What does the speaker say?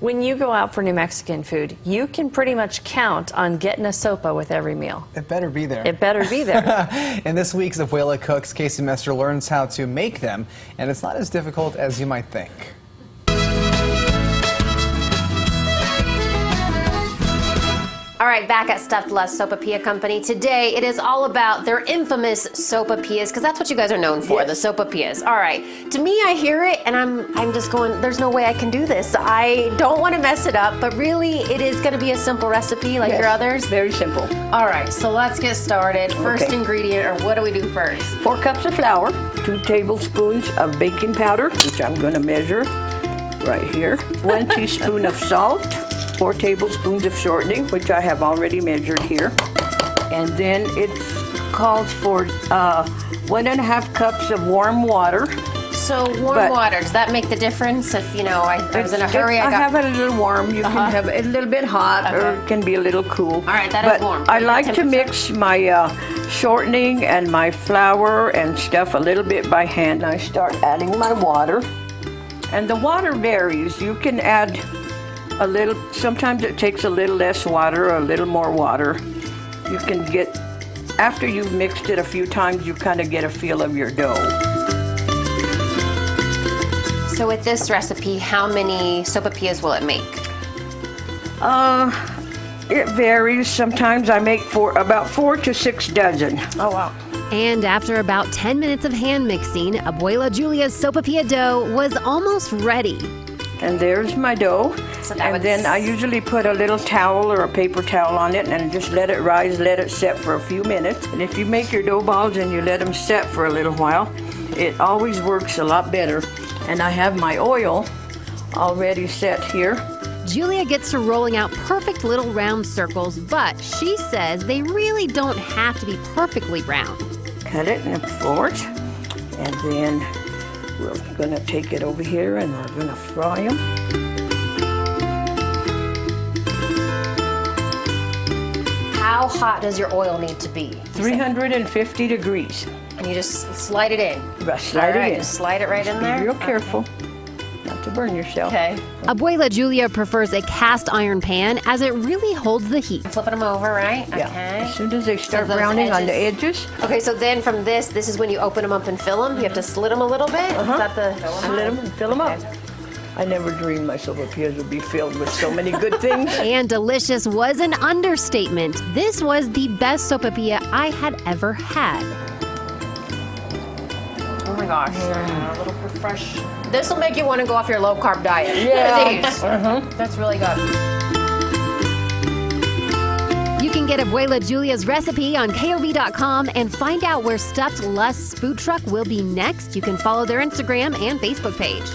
When you go out for New Mexican food, you can pretty much count on getting a sopa with every meal. It better be there. It better be there. In this week's Abuela Cooks, Casey Messer learns how to make them, and it's not as difficult as you might think. All right, back at StuffedLust Sopapilla Company. Today, it is all about their infamous Sopapillas, because that's what you guys are known for, the Sopapillas. All right, to me, I hear it, and I'm just going, there's no way I can do this. I don't want to mess it up, but really, it is going to be a simple recipe like your others. Very simple. All right, so let's get started. First ingredient, or what do we do first? 4 cups of flour, 2 tablespoons of baking powder, which I'm going to measure right here, 1 teaspoon of salt, 4 tablespoons of shortening, which I have already measured here. And then it calls for 1.5 cups of warm water. So warm water, does that make the difference? If, you know, I was in a hurry, I have it a little warm. You can have it a little bit hot, or it can be a little cool. All right, that is warm. I like to mix my shortening and my flour and stuff a little bit by hand. I start adding my water. And the water varies. You can add a little, sometimes it takes a little less water or a little more water. You can get, after you've mixed it a few times, you kind of get a feel of your dough. So with this recipe, how many Sopapillas will it make? It varies. Sometimes I make about 4 to 6 dozen. Oh, wow. And after about 10 minutes of hand mixing, Abuela Julia's Sopapilla dough was almost ready. And there's my dough. So and then I usually put a little towel or a paper towel on it and just let it rise, let it set for a few minutes. And if you make your dough balls and you let them set for a little while, it always works a lot better. And I have my oil already set here. Julia gets to rolling out perfect little round circles, but she says they really don't have to be perfectly round. Cut it in fours, and then we're gonna take it over here and we're gonna fry them. How hot does your oil need to be? 350 degrees. And you just slide it in? Slide it in. Just slide it right in there? Be real careful not to burn yourself. Okay. Abuela Julia prefers a cast iron pan as it really holds the heat. Flipping them over, right? Yeah. Okay. As soon as they start browning on the edges. Okay, so then from this is when you open them up and fill them? You have to slit them a little bit? Is that the... Slit them and fill them up. I never dreamed my Sopapillas would be filled with so many good things. And delicious was an understatement. This was the best Sopapilla I had ever had. Oh my gosh. A little fresh. This will make you want to go off your low-carb diet. Yeah. That's really good. You can get Abuela Julia's recipe on KOV.com and find out where StuffedLust's food truck will be next. You can follow their Instagram and Facebook page.